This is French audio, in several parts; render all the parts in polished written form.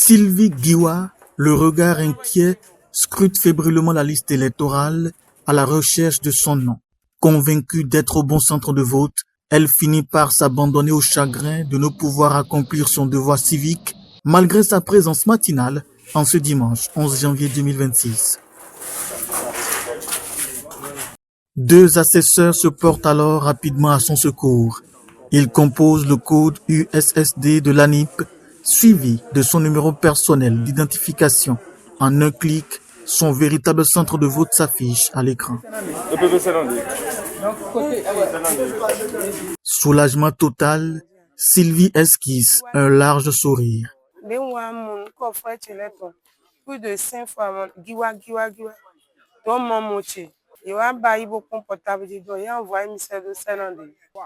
Sylvie Giwa, le regard inquiet, scrute fébrilement la liste électorale à la recherche de son nom. Convaincue d'être au bon centre de vote, elle finit par s'abandonner au chagrin de ne pouvoir accomplir son devoir civique malgré sa présence matinale en ce dimanche 11 janvier 2026. Deux assesseurs se portent alors rapidement à son secours. Ils composent le code USSD de l'ANIP, suivi de son numéro personnel d'identification. En un clic, son véritable centre de vote s'affiche à l'écran. Soulagement total, Sylvie esquisse un large sourire. Plus de 5 fois, Giwa.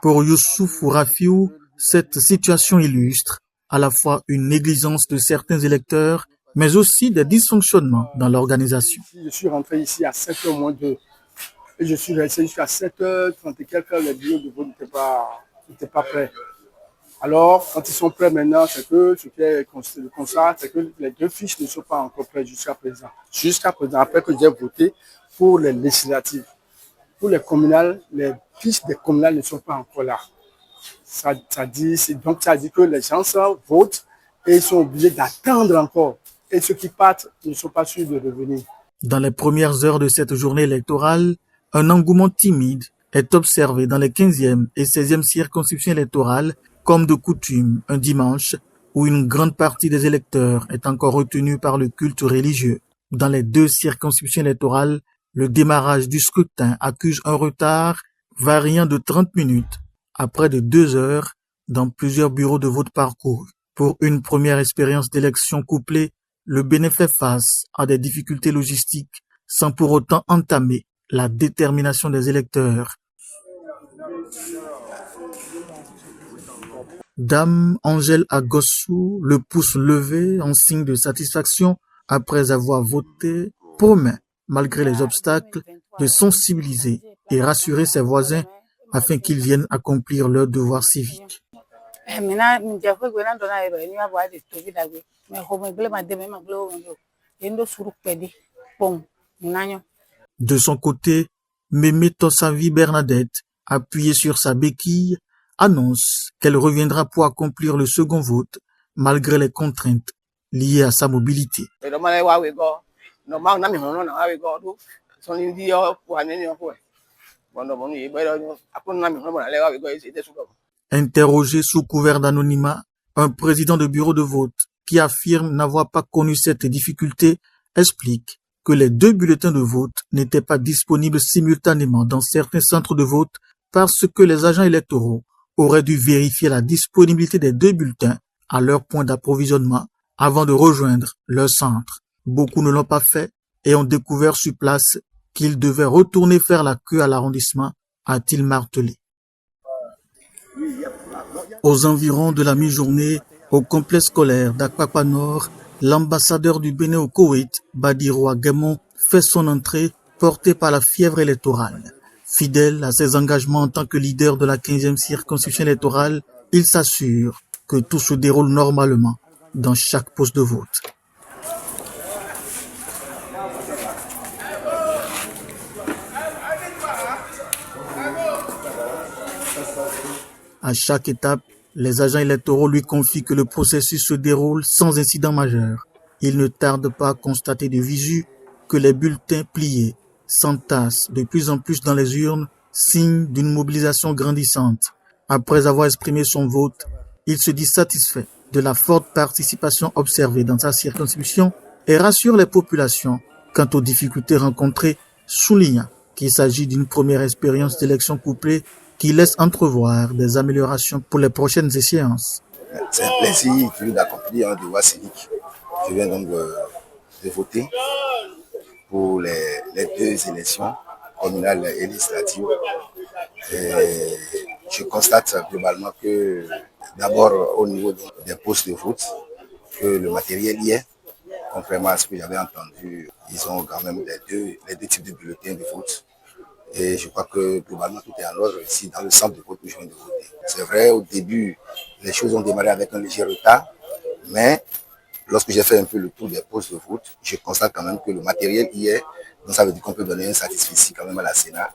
Pour Youssouf Rafiou, cette situation illustre à la fois une négligence de certains électeurs, mais aussi des dysfonctionnements dans l'organisation. Je suis rentré ici à 7h moins 2 et je suis resté jusqu'à 7h30 et quelques heures, les bureaux de vote n'étaient pas prêts. Alors, quand ils sont prêts maintenant, c'est que ce qui est le constat, c'est que les deux fiches ne sont pas encore prêtes jusqu'à présent. Jusqu'à présent, après que j'ai voté pour les législatives, pour les communales, les fiches des communales ne sont pas encore là. Ça dit que les gens votent et ils sont obligés d'attendre encore. Et ceux qui partent ne sont pas sûrs de revenir. Dans les premières heures de cette journée électorale, un engouement timide est observé dans les 15e et 16e circonscriptions électorales, comme de coutume un dimanche où une grande partie des électeurs est encore retenue par le culte religieux. Dans les deux circonscriptions électorales, le démarrage du scrutin accuse un retard variant de 30 minutes à près de 2 heures dans plusieurs bureaux de vote parcourus. Pour une première expérience d'élection couplée, le Bénin fait face à des difficultés logistiques sans pour autant entamer la détermination des électeurs. Dame Angèle Agossou, le pouce levé en signe de satisfaction après avoir voté, promet, malgré les obstacles, de sensibiliser et rassurer ses voisins afin qu'ils viennent accomplir leur devoir civique. De son côté, Mémé Tossavi Bernadette, appuyée sur sa béquille, annonce qu'elle reviendra pour accomplir le second vote malgré les contraintes liées à sa mobilité. Interrogé sous couvert d'anonymat, un président de bureau de vote qui affirme n'avoir pas connu cette difficulté explique que les deux bulletins de vote n'étaient pas disponibles simultanément dans certains centres de vote parce que les agents électoraux auraient dû vérifier la disponibilité des deux bulletins à leur point d'approvisionnement avant de rejoindre leur centre. Beaucoup ne l'ont pas fait et ont découvert sur place qu'ils devaient retourner faire la queue à l'arrondissement, a-t-il martelé. Aux environs de la mi-journée, au complexe scolaire d'Akwakwa Nord, l'ambassadeur du Bénin au Koweït, Badiro Aguemon, fait son entrée porté par la fièvre électorale. Fidèle à ses engagements en tant que leader de la 15e circonscription électorale, il s'assure que tout se déroule normalement dans chaque poste de vote. À chaque étape, les agents électoraux lui confient que le processus se déroule sans incident majeur. Il ne tarde pas à constater de visu que les bulletins pliés s'entassent de plus en plus dans les urnes, signe d'une mobilisation grandissante. Après avoir exprimé son vote, il se dit satisfait de la forte participation observée dans sa circonscription et rassure les populations quant aux difficultés rencontrées, soulignant qu'il s'agit d'une première expérience d'élection couplée qui laisse entrevoir des améliorations pour les prochaines échéances. C'est un plaisir d'accomplir un devoir civique. Je viens donc de voter pour les deux élections communales et législatives. Et je constate globalement que d'abord au niveau des postes de vote, que le matériel y est, contrairement à ce que j'avais entendu, ils ont quand même les deux types de bulletins de vote. Et je crois que globalement tout est en ordre ici dans le centre de vote où je viens de voter. C'est vrai, au début, les choses ont démarré avec un léger retard, mais lorsque j'ai fait un peu le tour des postes de vote, je constate quand même que le matériel y est. Donc ça veut dire qu'on peut donner un satisfecit quand même à la Sénat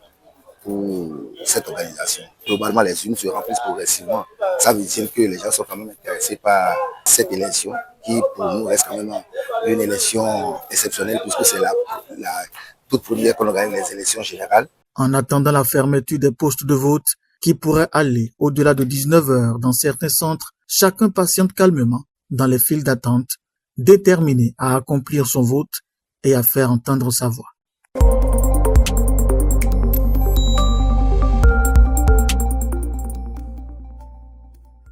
pour cette organisation. Globalement, les urnes se remplissent progressivement. Ça veut dire que les gens sont quand même intéressés par cette élection qui, pour nous, reste quand même une élection exceptionnelle puisque c'est la toute première qu'on organise les élections générales. En attendant la fermeture des postes de vote qui pourraient aller au-delà de 19 heures dans certains centres, chacun patiente calmement dans les files d'attente, déterminé à accomplir son vote et à faire entendre sa voix.